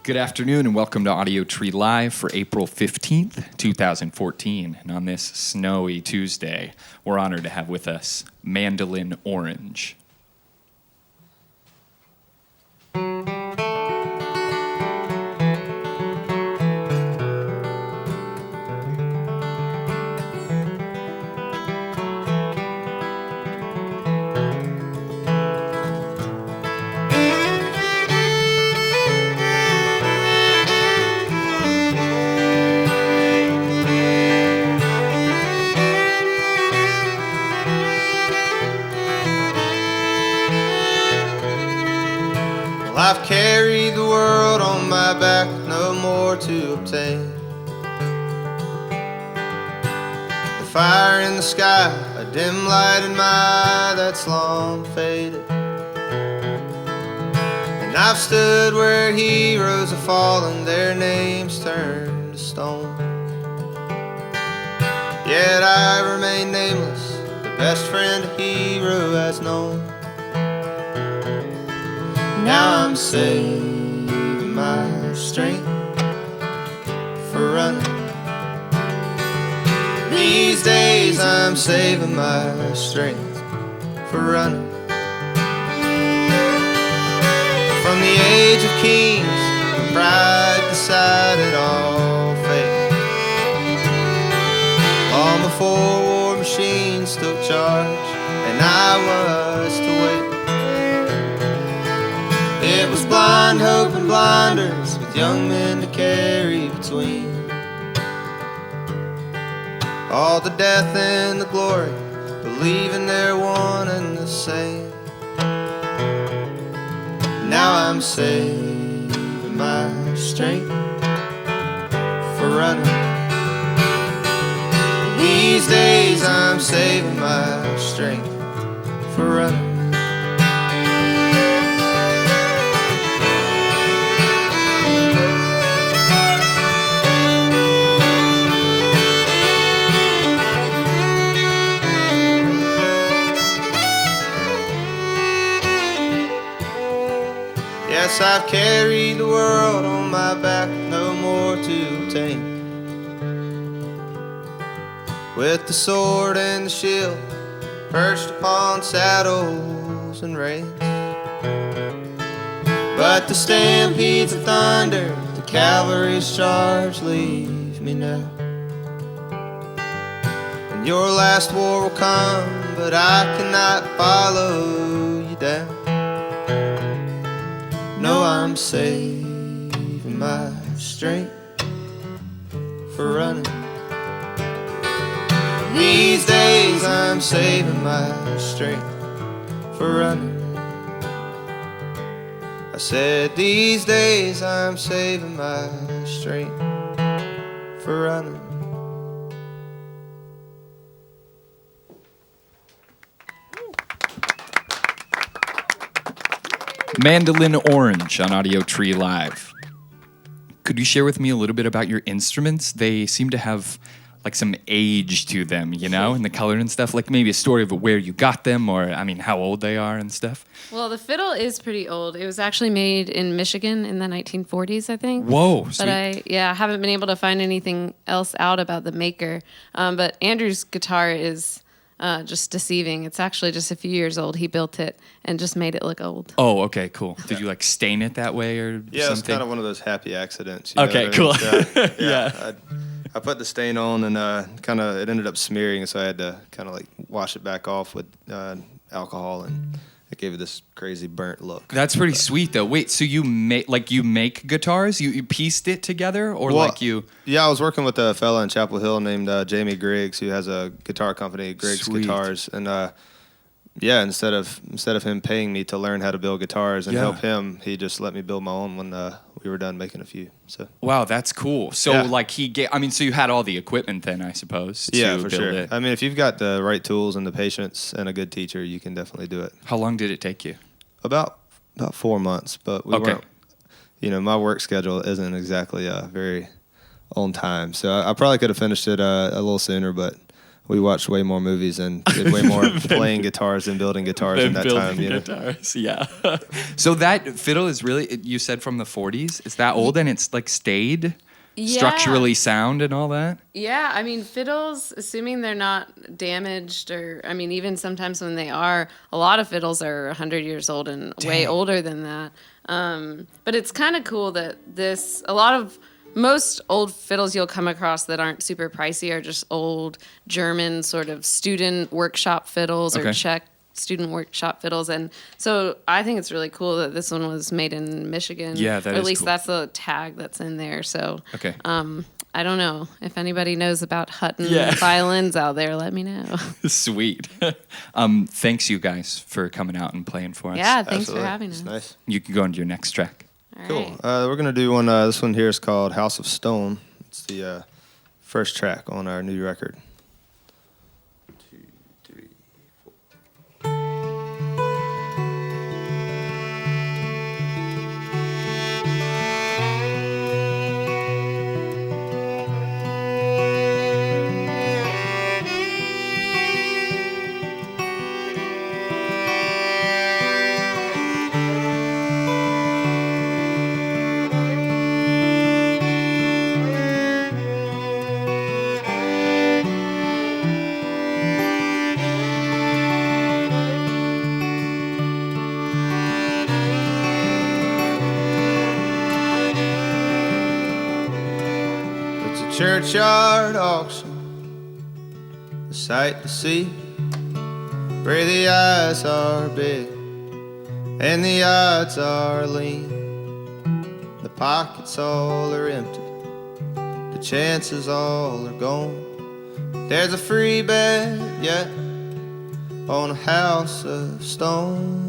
Good afternoon and welcome to Audiotree Live for April 15th, 2014. And on this snowy Tuesday, we're honored to have with us Mandolin Orange. I've carried the world on my back, no more to obtain. The fire in the sky, a dim light in my eye that's long faded. And I've stood where heroes have fallen, their names turned to stone. Yet I remain nameless, the best friend a hero has known. Now I'm saving my strength for running. These days I'm saving my strength for running. From the age of kings, when pride decided all fate. Long before war machines took charge, and I was to wait. It was blind hope and blinders, with young men to carry between. All the death and the glory, believing they're one and the same. Now I'm saving my strength for running. These days I'm saving my strength for running. Yes, I've carried the world on my back, no more to obtain. With the sword and the shield perched upon saddles and reins. But the stampedes of thunder, the cavalry's charge leave me now. And your last war will come, but I cannot follow you down. No, I'm saving my strength for running. These days I'm saving my strength for running. I said these days I'm saving my strength for running. Mandolin Orange on Audiotree Live. Could you share with me a little bit about your instruments? They seem to have like some age to them, you know, and the color and stuff. Like maybe a story of where you got them, or I mean, how old they are and stuff. Well, the fiddle is pretty old. It was actually made in Michigan in the 1940s, I think. Whoa! But Sweet. I haven't been able to find anything else out about the maker. But Andrew's guitar is just deceiving. It's actually just a few years old. He built it and just made it look old. Oh, okay, cool. Did you like stain it that way or something? Yeah, it's kind of one of those happy accidents. You Okay, know cool. Yeah. I put the stain on and it ended up smearing, so I had to kind of like wash it back off with alcohol, and it gave it this crazy burnt look. That's pretty sweet though. Wait, so you make guitars? You pieced it together, or Yeah, I was working with a fella in Chapel Hill named Jamie Griggs, who has a guitar company, Griggs Sweet. Guitars, and instead of him paying me to learn how to build guitars and help him, he just let me build my own when we were done making a few. So wow, that's cool. So so you had all the equipment then, I suppose. Yeah, to for build sure. it. I mean, if you've got the right tools and the patience and a good teacher, you can definitely do it. How long did it take you? About 4 months, but we weren't. You know, my work schedule isn't exactly very on time, so I probably could have finished it a little sooner, but we watched way more movies and did way more playing guitars than building guitars in that time. You know? Guitars, yeah. So that fiddle is really, you said from the 40s. Is that old and it's like stayed structurally sound and all that? Yeah, I mean, fiddles, assuming they're not damaged or, I mean, even sometimes when they are, a lot of fiddles are 100 years old and way older than that. But it's kind of cool that most old fiddles you'll come across that aren't super pricey are just old German sort of student workshop fiddles or Czech student workshop fiddles. And so I think it's really cool that this one was made in Michigan. Yeah, that or is at least cool. that's the tag that's in there. So Okay. I don't know. If anybody knows about Hutton violins out there, let me know. Sweet. Thanks, you guys, for coming out and playing for us. Yeah, thanks Absolutely. for having It's us. nice. You can go into your next track. All Cool. right. We're gonna do one. This one here is called House of Stone. It's the first track on our new record. 2, 3, 4. It's a churchyard auction, a sight to see, where the eyes are big and the odds are lean. The pockets all are empty, the chances all are gone. There's a free bet yet on a house of stone.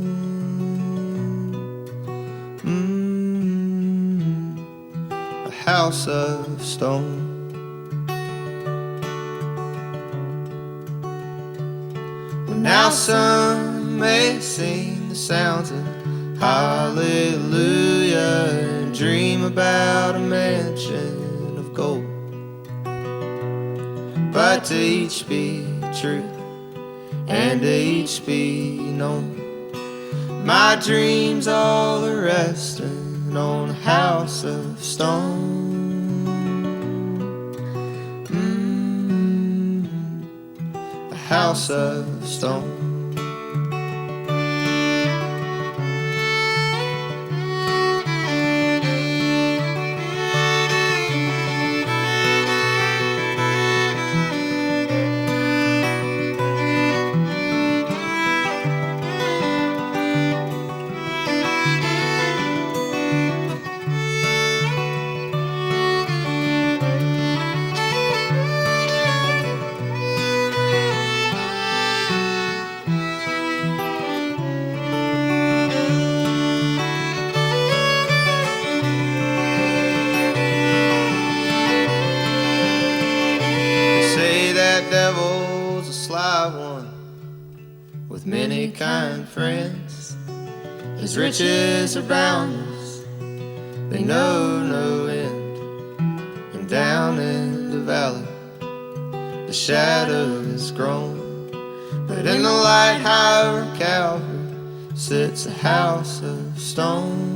A house of stone. Well, now some may sing the sounds of hallelujah and dream about a mansion of gold. But to each be true and to each be known. My dreams all are resting on a house of stone. A house of stone. Devil's a sly one with many kind friends. His riches are boundless, they know no end. And down in the valley, the shadow has grown. But in the light high of Calvary sits a house of stone.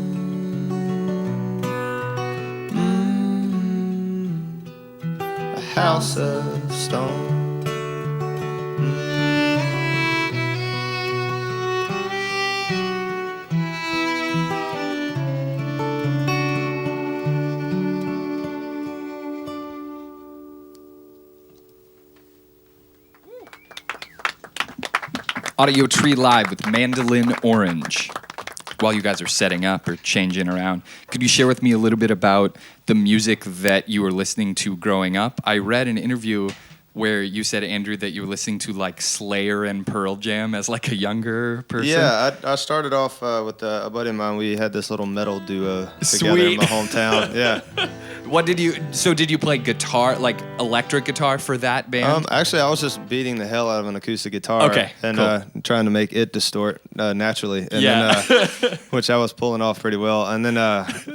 A house of stone. Audiotree Live with Mandolin Orange. While you guys are setting up or changing around, could you share with me a little bit about the music that you were listening to growing up? I read an interview where you said, Andrew, that you were listening to like Slayer and Pearl Jam as like a younger person. Yeah, I started off with a buddy of mine. We had this little metal duo together in Sweet. my hometown. Yeah. Did you play guitar, like electric guitar for that band? Actually, I was just beating the hell out of an acoustic guitar. Okay, And cool. trying to make it distort naturally. And Yeah. then, which I was pulling off pretty well. And then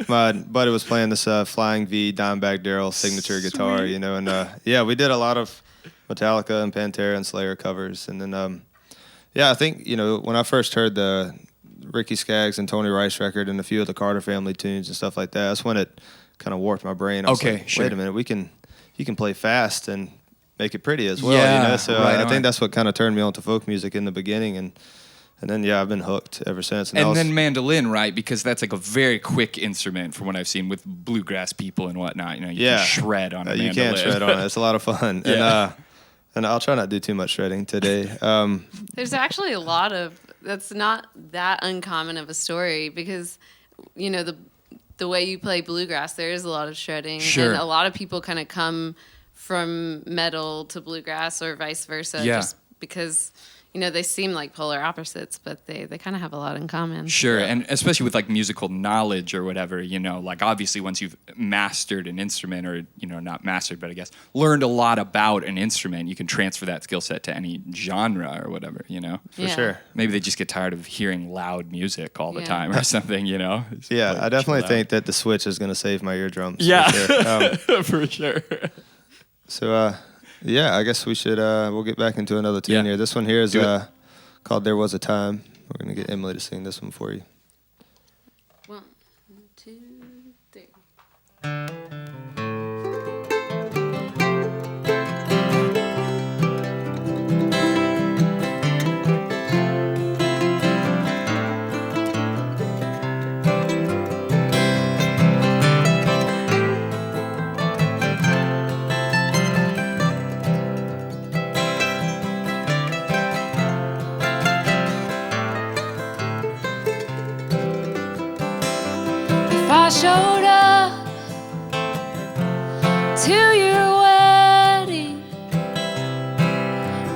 my buddy was playing this Flying V Dimebag Darrell signature guitar, you know. And yeah, we did a lot of Metallica and Pantera and Slayer covers. And then, yeah, I think, when I first heard the Ricky Skaggs and Tony Rice record and a few of the Carter Family tunes and stuff like that, that's when it kind of warped my brain. I was Okay, like, sure. wait a minute, you can play fast and make it pretty as well. Yeah, So right I on. think that's what kind of turned me on to folk music in the beginning, and then I've been hooked ever since. And then mandolin, right? Because that's like a very quick instrument from what I've seen with bluegrass people and whatnot. You can shred on a mandolin. You can shred on it. It's a lot of fun. Yeah. And I'll try not to do too much shredding today. There's actually a lot of that's not that uncommon of a story because the way you play bluegrass, there is a lot of shredding, Sure. and a lot of people kind of come from metal to bluegrass or vice versa, Yeah. just because they seem like polar opposites, but they kind of have a lot in common. Sure, and especially with like musical knowledge or whatever, like obviously once you've mastered an instrument or, not mastered, but I guess learned a lot about an instrument, you can transfer that skill set to any genre or whatever, For sure. Maybe they just get tired of hearing loud music all the Yeah. time or something, Just Yeah, like I definitely chill out. think that the Switch is going to save my eardrums. Yeah, For sure. for sure. So, I guess we should, we'll get back into another tune Yeah. here. This one here is Do it. called There Was a Time. We're going to get Emily to sing this one for you. 1, 2, 3. If I showed up to your wedding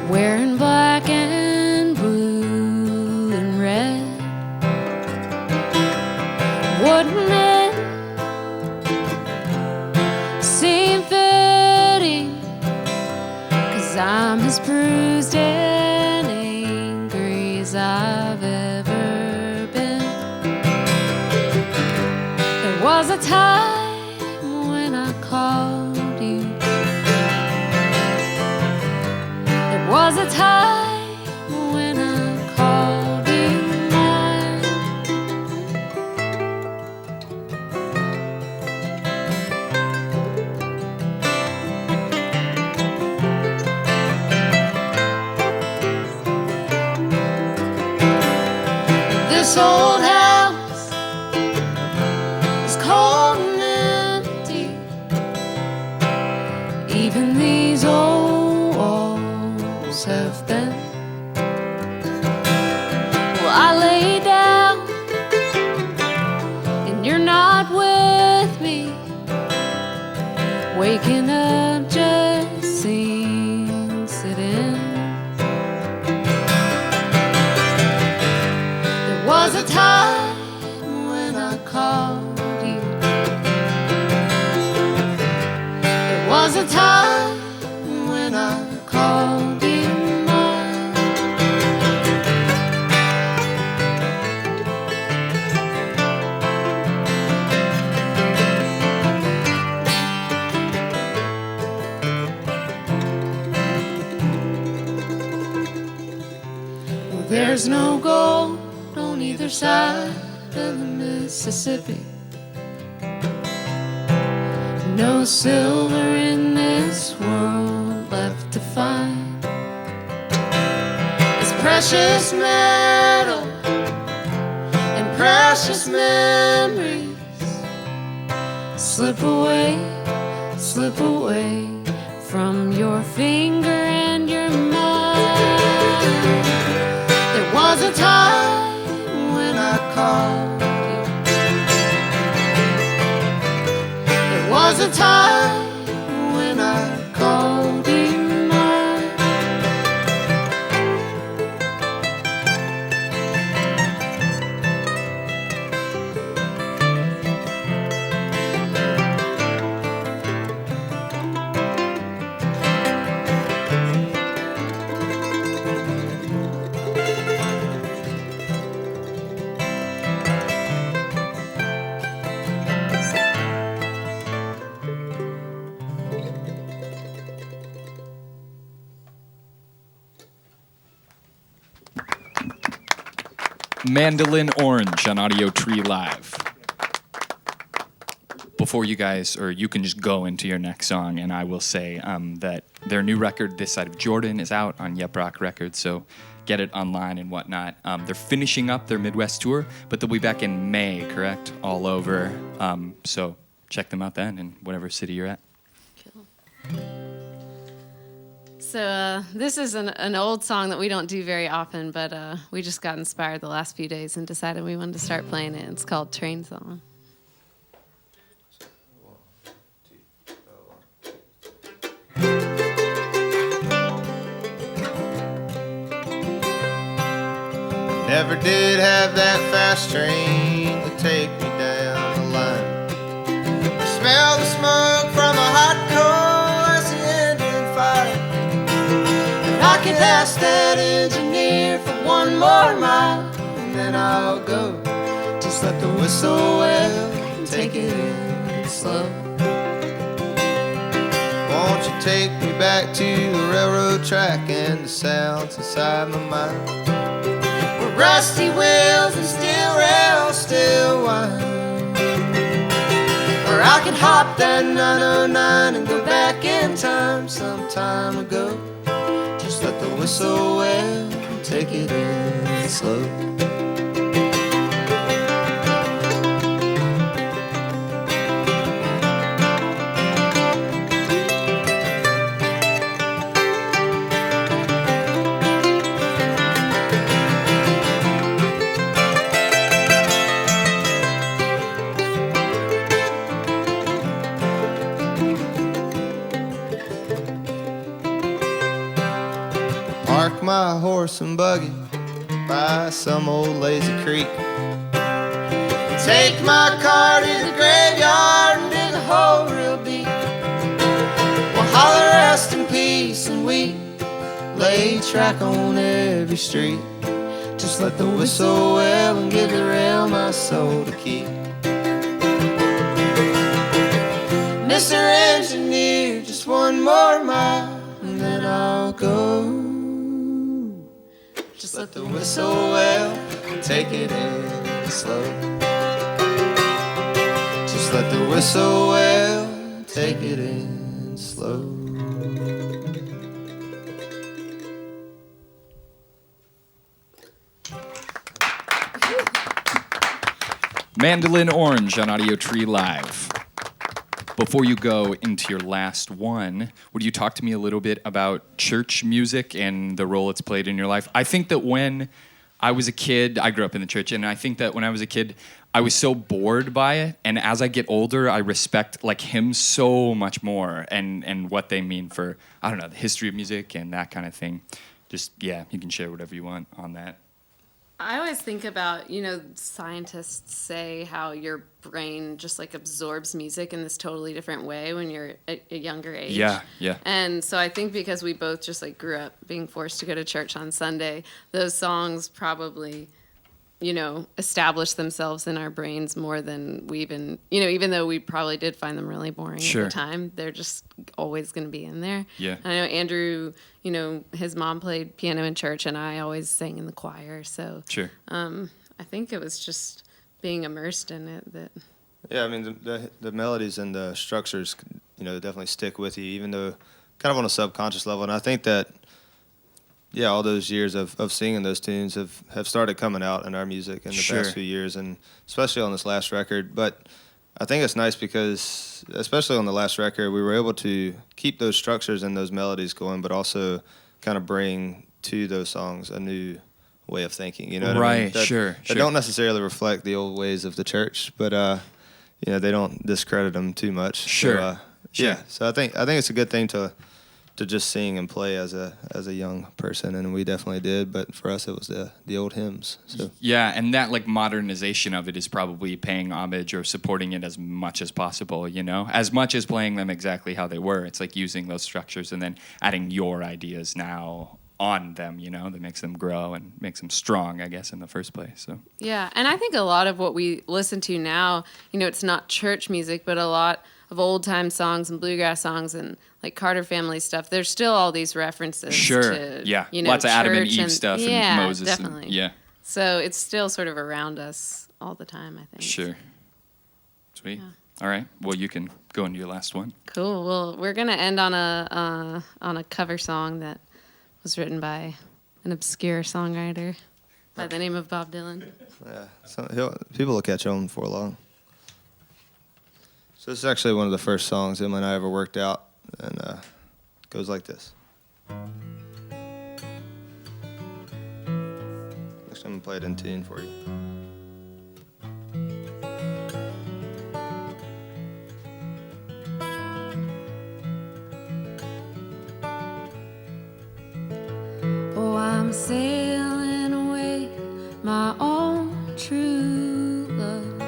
wearing black and blue and red, wouldn't it seem fitting? 'Cause I'm as bruised and angry as I've ever been. There was a time when I called you. There was a time when I called you mine. This old house is cold and empty. Even these old walls have been. Well, I lay down and you're not with me. Waking up just sinks it in. There was a time when I called you. There was a time when I called you mine. Well, there's no gold on either side of the Mississippi. No silver in this world left to find. It's precious metal and precious memories slip away from your finger and your mind. There was a time when I called you. There was a time when I called you mine. Mandolin Orange on Audiotree Live. Before you guys, or you can just go into your next song, and I will say that their new record, This Side of Jordan, is out on Yep Rock Records, so get it online and whatnot. They're finishing up their Midwest tour, but they'll be back in May, correct? All over. So check them out then in whatever city you're at. So this is an old song that we don't do very often, but we just got inspired the last few days and decided we wanted to start playing it. It's called Train Song. Never did have that fast train to take me down the line. Smell the smoke from a hot coal as the engine fired. And I can ask that engineer for one more mile, and then I'll go. Just let the whistle wail and take it in slow. Won't you take me back to the railroad track and the sounds inside my mind? Rusty wheels and steel rails still whine. Or I can hop that 909 and go back in time some time ago. Just let the whistle wail and take it in slow. Park my horse and buggy by some old lazy creek. Take my car to the graveyard and dig a hole real deep. We'll holler rest in peace and we lay track on every street. Just let the whistle wail and give the rail my soul to keep. Mr. Engineer, just one more mile and then I'll go. Just let the whistle wail and take it in slow. Just let the whistle wail and take it in slow. Mandolin Orange on Audiotree Live. Before you go into your last one, would you talk to me a little bit about church music and the role it's played in your life? I think that when I was a kid, I grew up in the church, and I think that when I was a kid, I was so bored by it. And as I get older, I respect like hymns so much more and what they mean for, I don't know, the history of music and that kind of thing. Just, yeah, you can share whatever you want on that. I always think about, scientists say how your brain just like absorbs music in this totally different way when you're at a younger age. Yeah. And so I think because we both just like grew up being forced to go to church on Sunday, those songs probably, establish themselves in our brains more than we even, even though we probably did find them really boring at the time, they're just always going to be in there. Yeah. I know Andrew, his mom played piano in church and I always sang in the choir. So I think it was just being immersed in it that. Yeah, I mean, the melodies and the structures, definitely stick with you, even though kind of on a subconscious level. And I think that, all those years of singing those tunes have started coming out in our music in the past few years, and especially on this last record. But I think it's nice because, especially on the last record, we were able to keep those structures and those melodies going, but also kind of bring to those songs a new way of thinking. You know what I mean? That don't necessarily reflect the old ways of the church, but they don't discredit them too much. So I think it's a good thing to just sing and play as a young person, and we definitely did. But for us, it was the old hymns. So yeah, and that like modernization of it is probably paying homage or supporting it as much as possible. As much as playing them exactly how they were. It's like using those structures and then adding your ideas now on them. That makes them grow and makes them strong, I guess, in the first place. So yeah, and I think a lot of what we listen to now, it's not church music, but a lot of old time songs and bluegrass songs and like Carter family stuff. There's still all these references. To, lots of Adam and Eve stuff and Moses. Definitely. So it's still sort of around us all the time, I think. Sure. Sweet. All right. Well, you can go into your last one. Cool. Well, we're gonna end on a cover song that was written by an obscure songwriter by the name of Bob Dylan. Yeah, so people will catch on before long. So this is actually one of the first songs Emma and I ever worked out, and it goes like this. Next I'm gonna play it in tune for you. Oh, I'm sailing away, my own true love.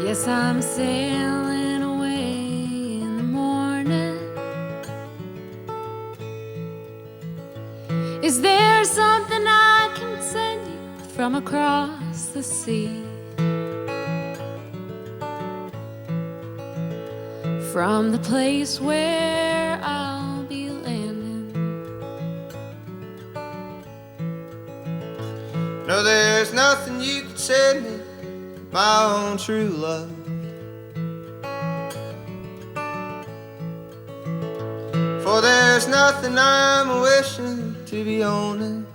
Yes, I'm sailing away in the morning. Is there something I can send you from across the sea? From the place where I'll be landing. No, there's nothing you could send me, my own true love. For there's nothing I'm wishing to be owning,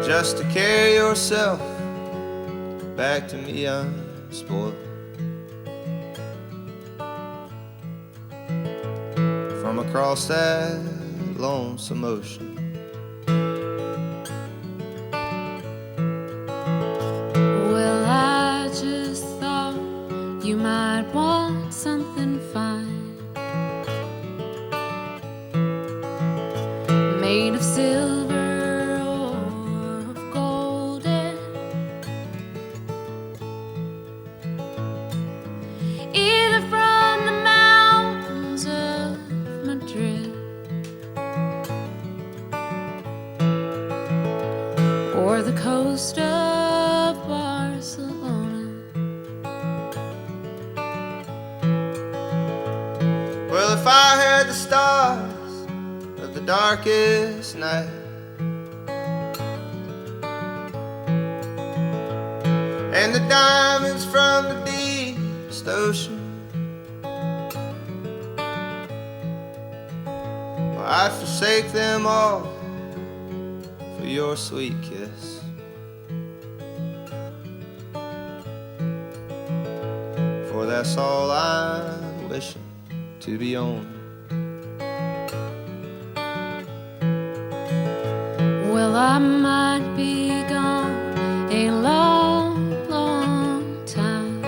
just to carry yourself back to me unspoiled. From across that lonesome ocean. Well, I just thought you might want something fine, made of silver or of golden, either from the mountains of Madrid or the coast of Barcelona. Well, if I had the stars of the darkest night, and the diamonds from the deepest ocean, well, I'd forsake them all for your sweet kiss. For that's all I'm wishing to be on. Well, I might be gone a long, long time.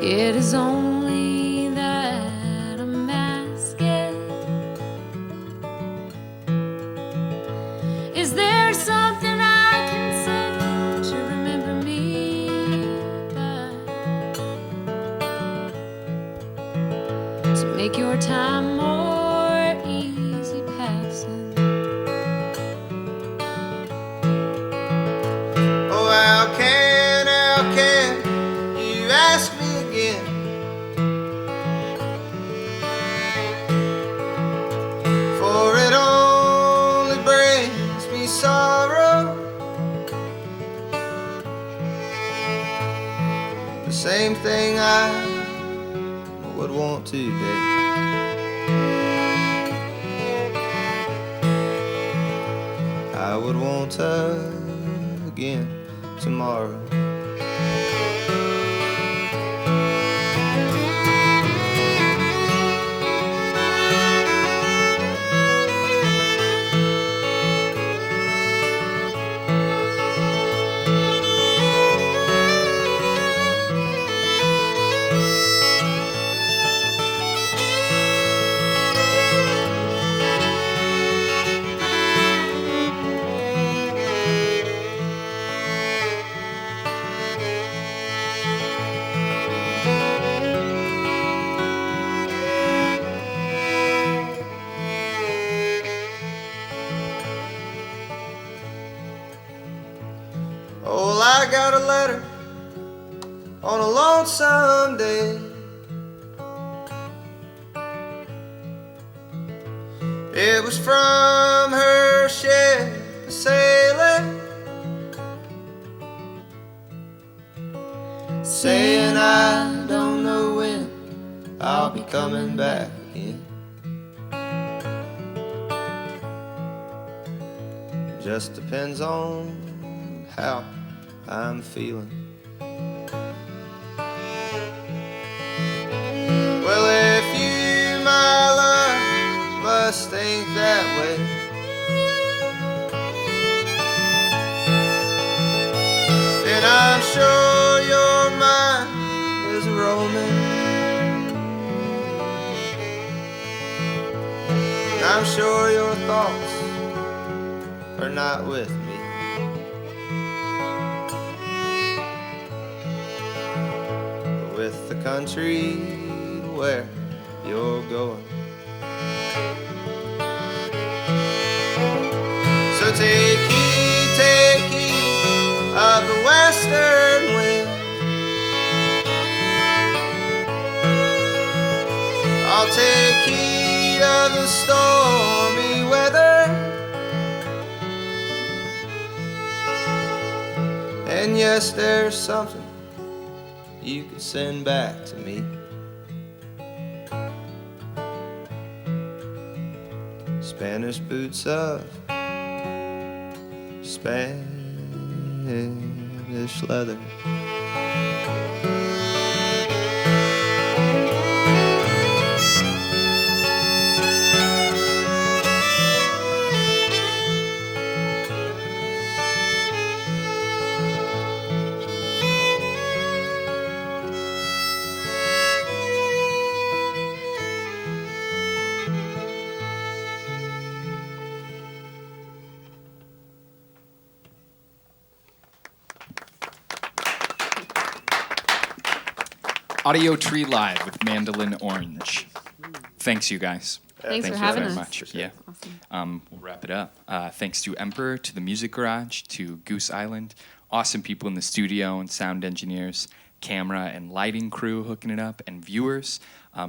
It is only that I'm asking. Is there something I can say to remember me by, to make your time more easy passing? Oh, how can you ask me again? For it only brings me sorrow. The same thing I would want today. I would want again tomorrow. Oh, well, I got a letter on a lonesome day It was from her ship sailing, saying I don't know when I'll be coming back again. Just depends on how I'm feeling. Well, if you, my love, must think that way, then I'm sure your mind is roaming. I'm sure your thoughts are not with me. But with the country where you're going. So take heed of the western wind. I'll take heed of the stormy weather. And yes, there's something you could send back to me. Spanish boots of Spanish leather. Audiotree Live with Mandolin Orange. Thanks, you guys. Thanks for you having very us. much. Yeah. Awesome. We'll wrap it up. Thanks to Emperor, to the Music Garage, to Goose Island, awesome people in the studio and sound engineers, camera and lighting crew hooking it up, and viewers.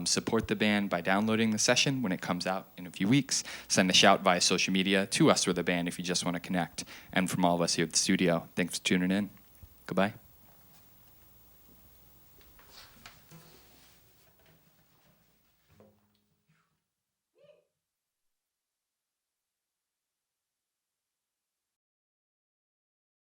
Support the band by downloading the session when it comes out in a few weeks. Send a shout via social media to us or the band if you just want to connect. And from all of us here at the studio, thanks for tuning in. Goodbye.